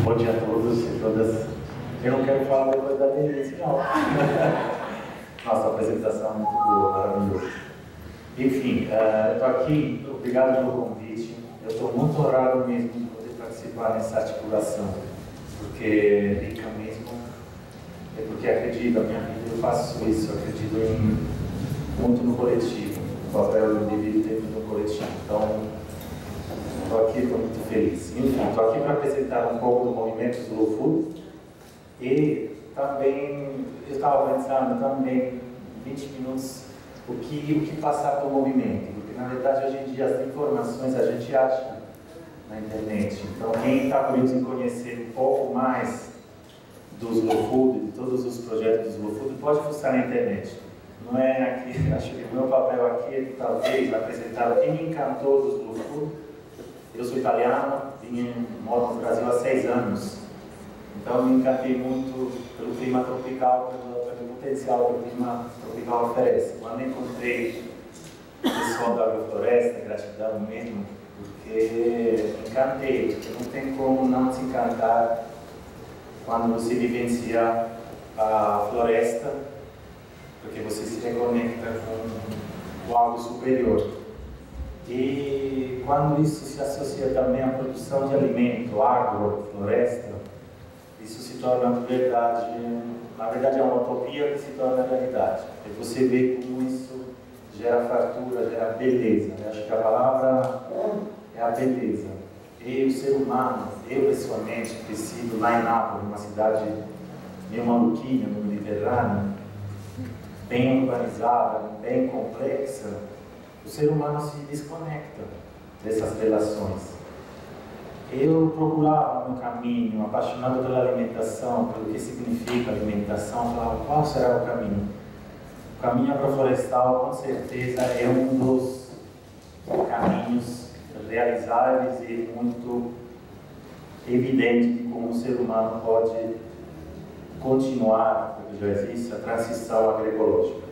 Bom dia a todos e todas. Eu não quero falar depois da delícia, não. Nossa, a apresentação é muito boa, maravilhosa. Enfim, eu estou aqui, obrigado pelo convite. Eu estou muito honrado mesmo de poder participar nessa articulação, porque rica mesmo, é porque acredito, a minha vida eu faço isso, eu acredito muito no coletivo, no papel do indivíduo dentro do coletivo. Então, estou aqui, estou muito feliz. Enfim, estou aqui para apresentar um pouco do movimento Slow Food e também, eu estava pensando também, 20 minutos, o que passar pelo movimento, porque na verdade hoje em dia as informações a gente acha na internet. Então, quem está curioso em conhecer um pouco mais do Slow Food, de todos os projetos do Slow Food, pode fuçar na internet. Não é aqui, acho que o meu papel aqui é talvez apresentar o que me encantou do Slow Food. Eu sou italiano, moro no Brasil há 6 anos, então me encantei muito pelo clima tropical, pelo potencial que o clima tropical oferece. Quando encontrei o pessoal da agrofloresta, gratidão mesmo, porque me encantei, porque não tem como não se encantar quando você vivencia a floresta, porque você se reconecta com algo superior. E quando isso se associa também à produção de alimento, agro, floresta, isso se torna verdade, na verdade é uma utopia que se torna realidade. E você vê como isso gera fartura, gera beleza. Eu acho que a palavra é a beleza. E o ser humano, eu pessoalmente, crescido lá em Nápoles, uma cidade meio maluquinha, no Mediterrâneo, bem urbanizada, bem complexa, o ser humano se desconecta dessas relações. Eu procurava no caminho, apaixonado pela alimentação, pelo que significa alimentação, falava, qual será o caminho? O caminho agroflorestal, com certeza, é um dos caminhos realizáveis e muito evidente de como o ser humano pode continuar, porque já existe, a transição agroecológica.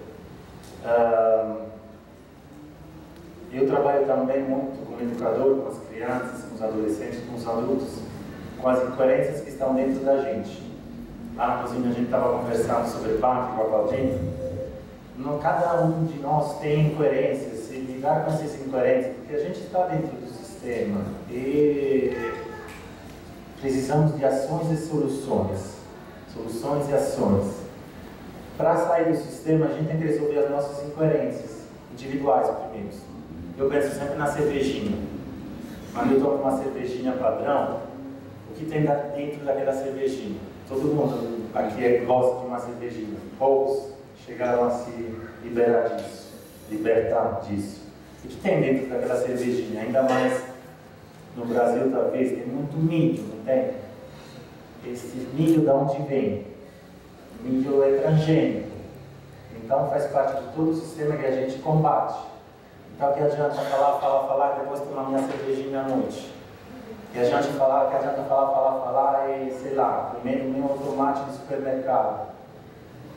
Eu trabalho também muito como educador com as crianças, com os adolescentes, com os adultos, com as incoerências que estão dentro da gente. Lá na cozinha a gente estava conversando sobre pátria com a Claudinha. Cada um de nós tem incoerências, se lidar com essas incoerências, porque a gente está dentro do sistema e precisamos de ações e soluções. Soluções e ações. Para sair do sistema, a gente tem que resolver as nossas incoerências individuais primeiro. Eu penso sempre na cervejinha. Quando eu tomo uma cervejinha padrão, o que tem dentro daquela cervejinha? Todo mundo aqui gosta de uma cervejinha. Poucos chegaram a se libertar disso. O que tem dentro daquela cervejinha? Ainda mais no Brasil, talvez, tem muito milho, não tem? Esse milho de onde vem? Milho é transgênico. Então faz parte de todo o sistema que a gente combate. Então, que adianta falar e depois tomar minha cervejinha à noite? Que adianta falar e, sei lá, comer meu tomate no supermercado?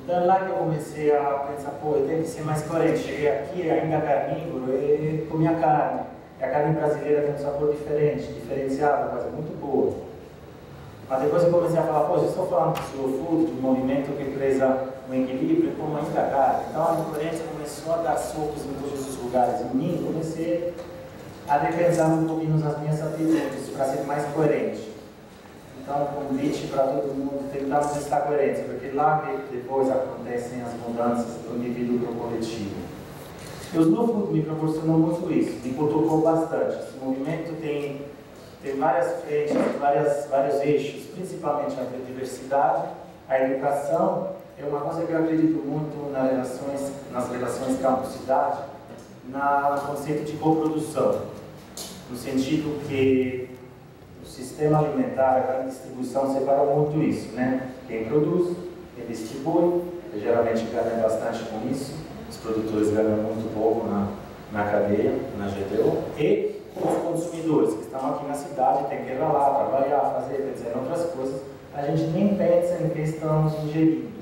Então, é lá que eu comecei a pensar, pô, eu tenho que ser mais coerente. Cheguei aqui, ainda carnívoro, e comi a carne. E a carne brasileira tem um sabor diferente, diferenciado, coisa muito boa. Mas depois eu comecei a falar, pô, eu estou falando do Slow Food, de um movimento que preza o equilíbrio, como ainda a carne. Então, a incoerência começou a dar socos em todos os lugares em mim, comecei a repensar um pouquinho nas minhas atitudes para ser mais coerente. Então, convite para todo mundo tentar estar coerente, porque lá que depois acontecem as mudanças do indivíduo para o coletivo. E o Slow Food me proporcionou muito isso, me cutucou bastante. Esse movimento tem várias frentes, vários eixos, principalmente a biodiversidade, a educação. É uma coisa que eu acredito muito nas relações campo-cidade, no conceito de coprodução, no sentido que o sistema alimentar, a grande distribuição separou muito isso, né? Quem produz, quem distribui, geralmente ganha bastante com isso, os produtores ganham muito pouco na cadeia, na GTO, e os consumidores que estão aqui na cidade, tem que ir lá, trabalhar, fazer, quer dizer, outras coisas, a gente nem pensa em que estamos ingerindo.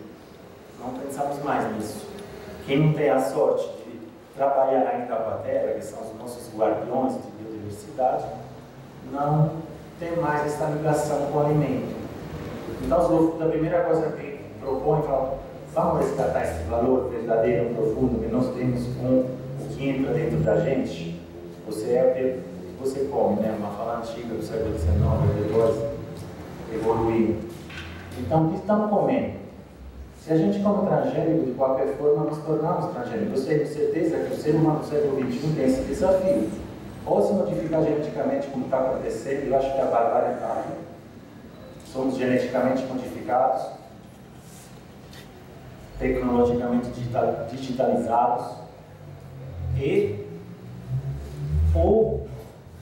Não pensamos mais nisso. Quem não tem a sorte de trabalhar em Itabatera, que são os nossos guardiões de biodiversidade, não ter mais essa ligação com o alimento. Então, os slow food, a primeira coisa que propõe, fala, vamos resgatar esse valor verdadeiro, profundo, que nós temos com o que entra dentro da gente. Você é o que você come, né? Uma fala antiga do século XIX, depois evoluiu. Então, o que estamos comendo? Se a gente come transgênico, de qualquer forma, nos tornamos transgênicos. Eu tenho certeza que o ser humano do século XXI tem esse desafio. Ou se modificar geneticamente, como está acontecendo, eu acho que a barbárie está aí. Somos geneticamente modificados, tecnologicamente digitalizados, ou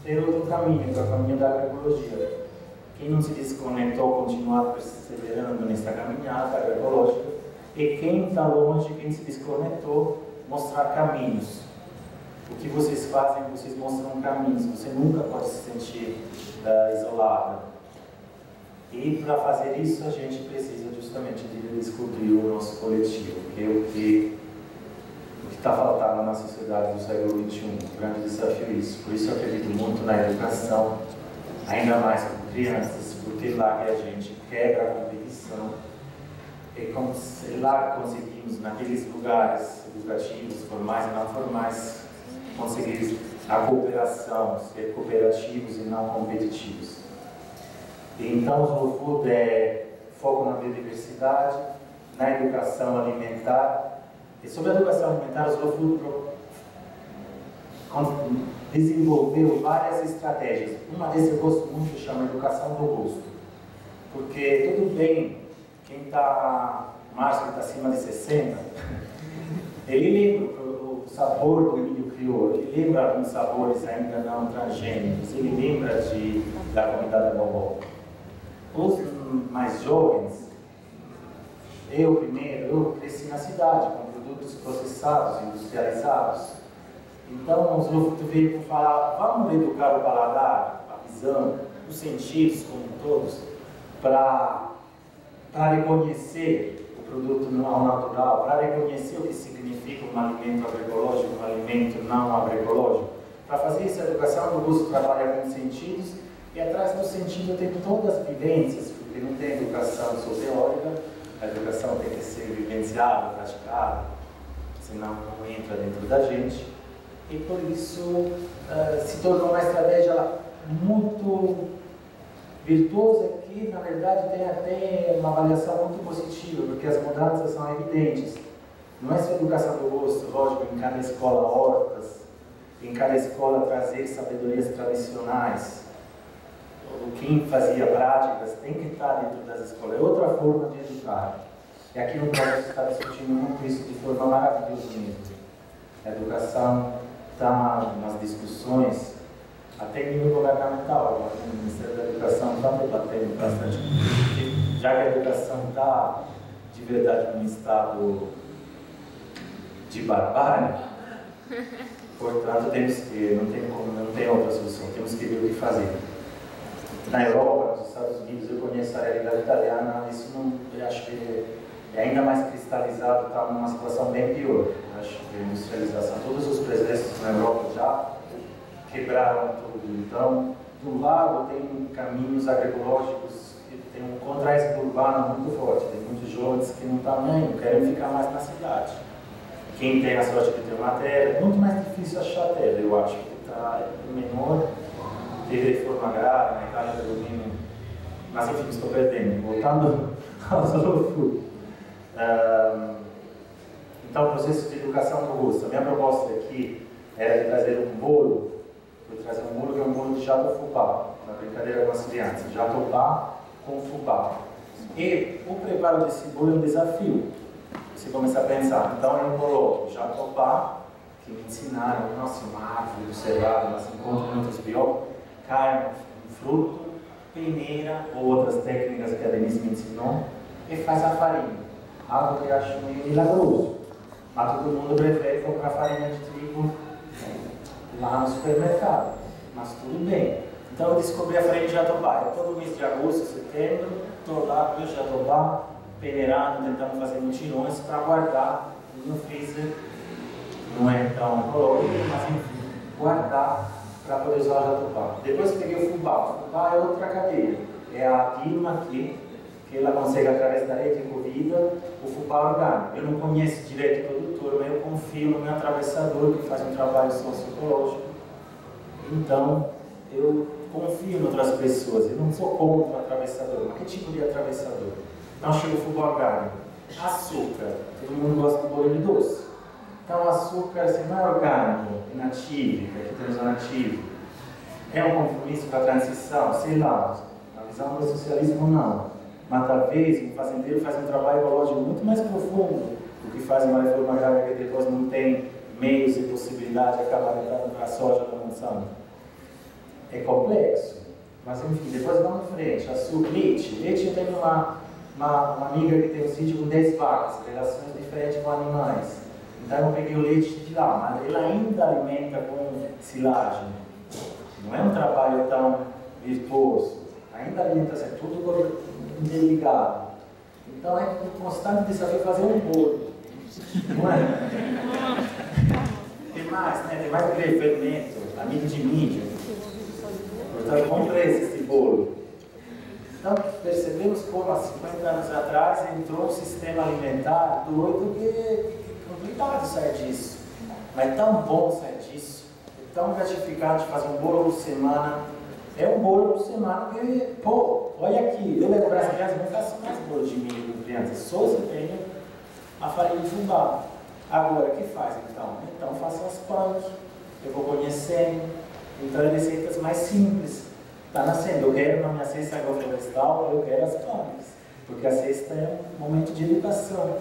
ter outro caminho, que é o caminho da agroecologia. Quem não se desconectou, continuar perseverando nessa caminhada agroecológica, e quem está longe, quem se desconectou, mostrar caminhos. O que vocês fazem, vocês mostram caminhos, você nunca pode se sentir isolado. E para fazer isso, a gente precisa justamente de descobrir o nosso coletivo, que é o que está faltando na sociedade do século XXI. Um grande desafio é isso. Por isso eu acredito muito na educação, ainda mais com crianças, porque lá que a gente quebra a competição, e lá conseguimos, naqueles lugares educativos, formais e não formais, conseguir a cooperação, ser cooperativos e não competitivos. Então, o slow food é foco na biodiversidade, na educação alimentar. E sobre a educação alimentar, o slow food desenvolveu várias estratégias. Uma dessas eu gosto muito, chama educação do gosto. Porque tudo bem, quem está, Márcio, que está acima de 60, ele lembra o sabor do milho crioulo, ele lembra alguns sabores ainda não transgênicos, ele lembra da comida da vovó. Os mais jovens, eu cresci na cidade com produtos processados, industrializados. Então, os slow food veio para falar, vamos educar o paladar, a visão, os sentidos como todos, para reconhecer o produto ao natural, para reconhecer o que significa um alimento agroecológico, um alimento não agroecológico. Para fazer essa educação, o gosto trabalha com sentidos, e atrás do sentido tem todas as vivências, porque não tem educação só teórica, a educação tem que ser vivenciada, praticada, senão não entra dentro da gente. E por isso se tornou uma estratégia muito virtuosa que, na verdade, tem até uma avaliação muito positiva, porque as mudanças são evidentes. Não é só educação do gosto, lógico, em cada escola hortas, em cada escola trazer sabedorias tradicionais. Quem fazia práticas tem que estar dentro das escolas, é outra forma de educar. E aqui no Brasil se está discutindo muito isso de forma maravilhosa mesmo. A educação está nas discussões, até em nível governamental, agora o Ministério da Educação está debatendo bastante, já que a educação está de verdade num estado de barbárie, portanto temos que, não tem outra solução, temos que ver o que fazer. Na Europa, nos Estados Unidos, eu conheço a realidade italiana, isso não, eu acho que é ainda mais cristalizado, está numa situação bem pior. Eu acho que a industrialização, todos os presentes na Europa já quebraram tudo. Então, do lado tem caminhos agroecológicos, tem um contraste urbano muito forte, tem muitos jovens que não estão nem, querem ficar mais na cidade. Quem tem a sorte de ter uma terra, é muito mais difícil achar terra, eu acho que está menor. Teve reforma agrária, na Itália pelo menos, mas enfim, estou perdendo. Voltando ao slow food. Então, o processo de educação do gosto. A minha proposta aqui era de trazer um bolo, que é um bolo de jatobá, na brincadeira com as crianças, jatobá com fubá. E o preparo desse bolo é um desafio. Você começa a pensar, então eu coloco jatobá, que me ensinaram, nossa, uma árvore do cerrado, mas encontro em outros biólogos, carne, fruto, peneira ou outras técnicas que a Denise me ensinou, e faz a farinha. Algo que eu acho meio milagroso. Mas todo mundo prefere comprar farinha de trigo lá no supermercado. Mas tudo bem. Então eu descobri a farinha de jatobá. Todo mês de agosto, setembro, estou lá com o jatobá, peneirando, tentando fazer mutirões para guardar no freezer. Não é tão ecológico, mas enfim, guardar para poder usar o jatobá. Depois peguei o fubá. O fubá é outra cadeia. É a Dilma aqui, que ela consegue através da rede envolvida o fubá orgânico. Eu não conheço direito o produtor, mas eu confio no meu atravessador, que faz um trabalho sociológico. Então, eu confio em outras pessoas. Eu não sou contra o atravessador. Mas que tipo de atravessador? Então, chega o fubá orgânico. Açúcar. Todo mundo gosta de bolo de doce. Então, o açúcar assim, não é orgânico, é nativo, aqui temos o nativo. É um compromisso com a transição? Sei lá, na visão do socialismo não. Mas talvez um fazendeiro faz um trabalho ecológico muito mais profundo do que faz uma reforma agrária que depois não tem meios e possibilidade de acabar entrando para a soja da Monsanto. É complexo, mas enfim, depois vamos em frente. Açúcar, leite. Leite, eu tenho uma amiga que tem um sítio com 10 vacas, relações diferentes com animais. Então eu peguei o leite de lá, mas ele ainda alimenta com silagem. Não é um trabalho tão virtuoso. Ainda alimenta assim, tudo interligado. Então é um constante desafio fazer um bolo. Não é? Tem mais, né? Tem mais aquele fermento, amigo de mídia. Portanto, comprei esse bolo. Então percebemos como há 50 anos atrás entrou um sistema alimentar doido que complicado sair disso, mas é tão bom sair disso, é tão gratificante fazer um bolo por semana. É um bolo por semana que, pô, olha aqui, eu lembro para as crianças, não faço mais bolo de milho com crianças, só se tenho a farinha de fubá. Agora, o que faz então? Então faço as pães, eu vou conhecendo, então é receitas mais simples. Está nascendo, eu quero na minha cesta agroflorestal, eu quero as pães, porque a cesta é um momento de educação.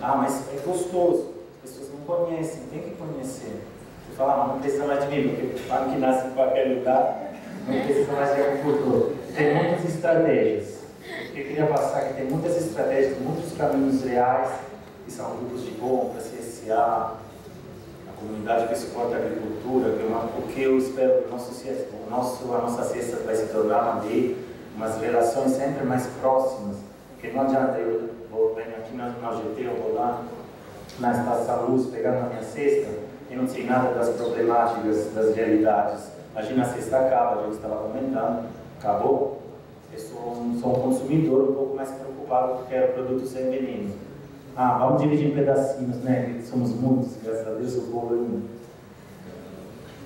Ah, mas é gostoso. As pessoas não conhecem, tem que conhecer. Você fala, mas não precisa mais de mim, porque o falo que nasce em qualquer lugar, não precisa mais de agricultor. Tem muitas estratégias. Eu queria passar que tem muitas estratégias, muitos caminhos reais, que são grupos de compra, CSA, a comunidade que suporta a agricultura, porque eu espero que a nossa cesta vai se tornar uma de umas relações sempre mais próximas, porque não adianta eu vou aqui na UGT, eu vou lá na Estação Luz, pegando a minha cesta, e não sei nada das problemáticas, das realidades. Imagina, a cesta acaba, eu estava comentando, acabou. Eu sou um consumidor um pouco mais preocupado porque quero produto sem veneno. Ah, vamos dividir em pedacinhos, né? Somos muitos, graças a Deus, o bolo é um.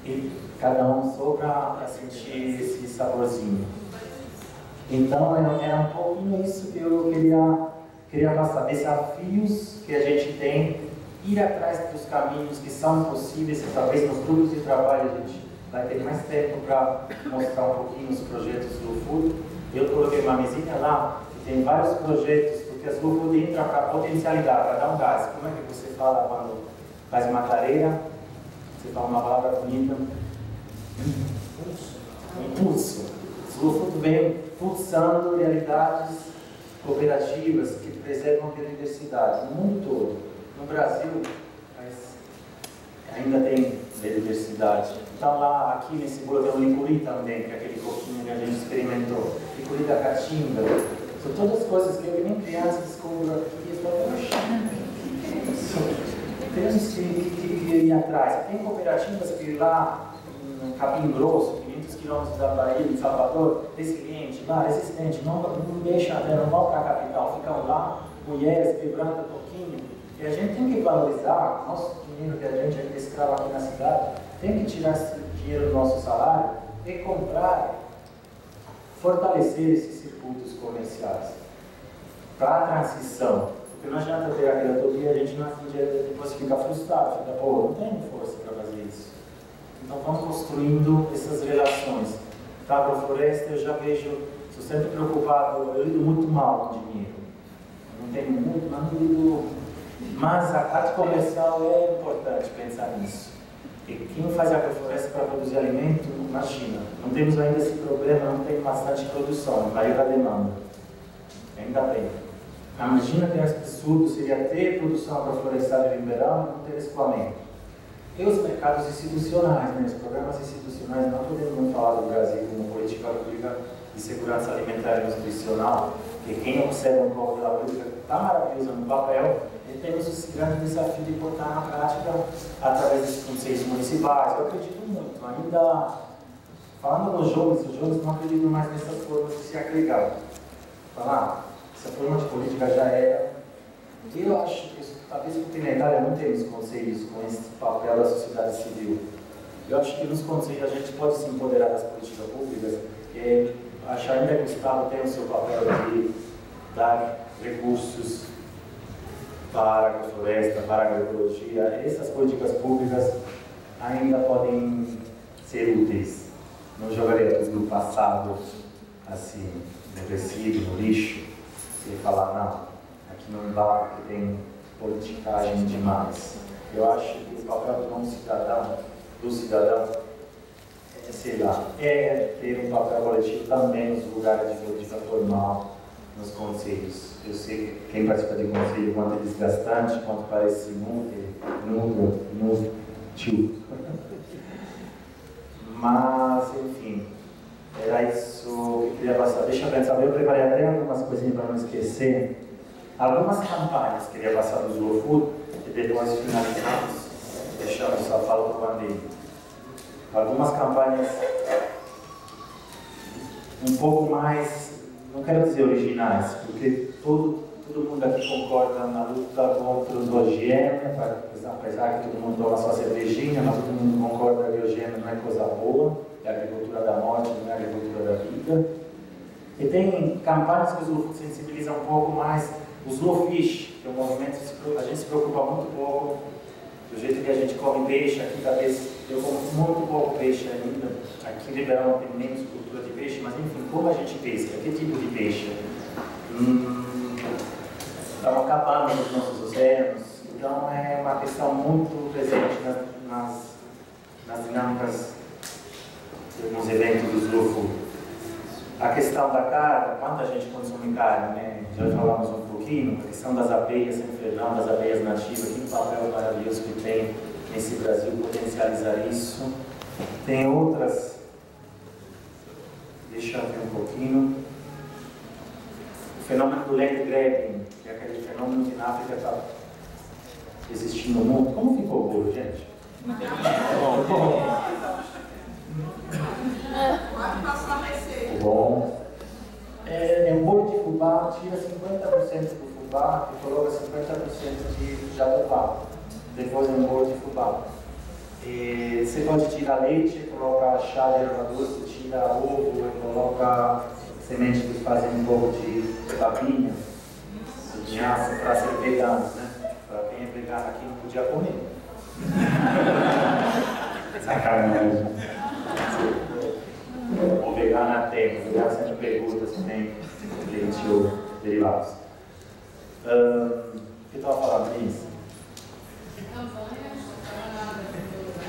E cada um só para sentir esse saborzinho. Então, é um pouquinho isso que eu queria passar. Desafios que a gente tem, ir atrás dos caminhos que são possíveis, e talvez nos grupos de trabalho a gente vai ter mais tempo para mostrar um pouquinho os projetos do Food. Eu coloquei uma mesinha lá, que tem vários projetos, porque as Slow Food entram para potencialidade, para dar um gás. Como é que você fala quando faz uma clareira? Você fala uma palavra bonita. Impulso. Slow Food vem pulsando realidades cooperativas que preservam a biodiversidade no mundo todo. No Brasil, mas ainda tem biodiversidade. Então lá, aqui nesse bolo tem o licuri também, que é aquele coquinho que a gente experimentou. Licuri da caatinga. São todas coisas que eu nem criança descubro aqui e falo, poxa, temos que ir atrás. Tem cooperativas que lá em Capim Grosso, 500 quilômetros da Bahia, de Salvador, resiliente, lá, resistente, não deixam até, não vão para a capital, ficam lá, mulheres quebrando um pouquinho. E a gente tem que valorizar nosso dinheiro que a gente é escravo aqui na cidade, tem que tirar esse dinheiro do nosso salário e comprar, fortalecer esses circuitos comerciais para a transição. Porque não adianta ter aquela utopia, a gente depois fica frustrado, fica, pô, não tenho força para fazer isso. Então vamos construindo essas relações. Da agrofloresta eu já vejo, sou sempre preocupado, eu lido muito mal com dinheiro. Não tenho muito, mas não lido. Mas a parte comercial é importante pensar nisso. E quem faz agrofloresta para produzir alimento, imagina, não temos ainda esse problema, não tem bastante produção, maior a demanda. Ainda bem. Imagina que absurdo seria ter produção agroflorestal em verão e não ter escoamento. E os mercados institucionais, né? Os programas institucionais, não podemos falar do Brasil como política pública de segurança alimentar e nutricional, Porque quem observa um pouco da pública está maravilhoso no papel, e temos esse grande desafio de botar na prática através dos conselhos municipais. Eu acredito muito, ainda falando dos jovens, os jovens não acreditam mais nessas formas de se agregar. Falar, essa forma de política já era. Eu acho que, talvez porque na Itália não temos conselhos com esse papel da sociedade civil. Eu acho que nos conselhos a gente pode se empoderar das políticas públicas. Acho ainda que o Estado tem o seu papel de dar recursos para a agrofloresta, para a agroecologia. Essas políticas públicas ainda podem ser úteis. Não jogaria tudo no passado, assim, no resíduo, no lixo, e falar, não, aqui não dá porque tem politicagem demais. Eu acho que o papel do cidadão, sei lá, é ter um papel coletivo também nos lugares de política formal, nos conselhos. Eu sei que quem participa de conselho, quanto é desgastante, quanto parece inútil. Mas, enfim, era isso que eu queria passar. Deixa eu pensar, eu preparei até algumas coisinhas para não esquecer. Algumas campanhas que eu queria passar do Slow Food, e depois finalizamos, deixamos só fala para o Bandeira. Algumas campanhas um pouco mais, não quero dizer originais, porque todo mundo aqui concorda na luta contra os OGM, apesar que todo mundo toma sua cervejinha, mas todo mundo concorda que o OGM não é coisa boa, é a agricultura da morte, não é a agricultura da vida. E tem campanhas que os sensibilizam um pouco mais. Os Slow Fish, que é um movimento, a gente se preocupa muito pouco do jeito que a gente come peixe. Aqui talvez eu como muito pouco peixe ainda. Aqui em Ribeirão tem menos cultura de peixe, mas enfim, como a gente pesca? Que tipo de peixe? Estamos acabando nos nossos oceanos, então é uma questão muito presente nas dinâmicas, nos eventos do Slow Food. A questão da carne, quanta gente consome carne, né? Já falamos um pouquinho, a questão das abelhas sem ferrão, das abelhas nativas, que papel maravilhoso que tem nesse Brasil potencializar isso. Tem outras, deixa eu ver um pouquinho. O fenômeno do land grabbing, que é aquele fenômeno que na África está existindo no mundo. Como ficou o bolo, gente? Bom. É um bolo de fubá, tira 50% do fubá e coloca 50% de jatobá. Depois é um bolo de fubá. E você pode tirar leite, coloca chá de erva doce, tira ovo e coloca sementes que fazem um pouco de papinha, de linhaça, para ser vegano, né? Para quem é vegano aqui não podia comer. Sacanagem. O vegano até, o vegano sempre pergunta se tem leite ou derivados. O que eu estava falando disso?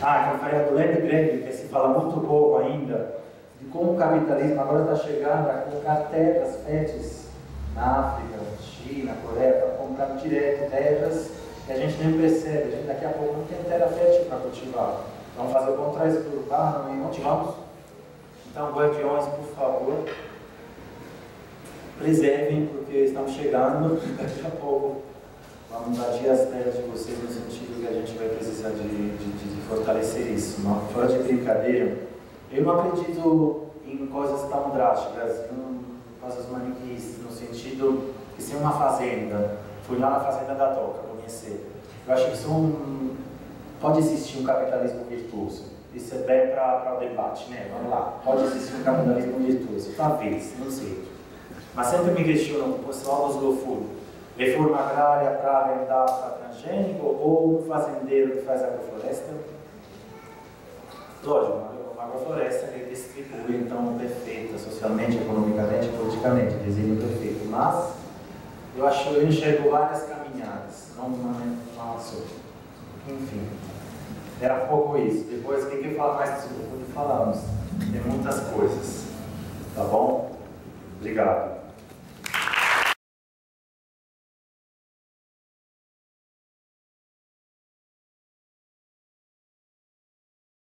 A campanha do Land Grabbing, que se fala muito pouco ainda, de como o capitalismo agora está chegando a colocar terras férteis na África, China, Coreia, para comprar direto terras que a gente nem percebe. A gente daqui a pouco não tem terra fértil para cultivar. Vamos fazer o contrário do urbano e onde vamos? Então, guardiões, por favor, preservem, porque estamos chegando, daqui a pouco vamos invadir as terras de vocês, no sentido que a gente vai precisar de fortalecer isso. Não? Fora de brincadeira, eu não acredito em coisas tão drásticas, coisas maniqueístas, no sentido que se uma fazenda, fui lá na fazenda da Toca conhecer, eu acho que pode existir um capitalismo virtuoso. Isso é bem para o debate, né? Vamos lá. Pode existir um capitalismo virtuoso? Talvez, não sei. Mas sempre me questionam, o pessoal do Slow Food, reforma agrária para arrendar para transgênico ou um fazendeiro que faz agrofloresta? Lógico, uma agrofloresta que distribui, então, perfeita, socialmente, economicamente, politicamente, desenho perfeito. Mas eu enxergo várias caminhadas, não só. Enfim. Era um pouco isso. Depois, quem quer falar mais sobre o que falamos? Tem muitas coisas. Tá bom? Obrigado.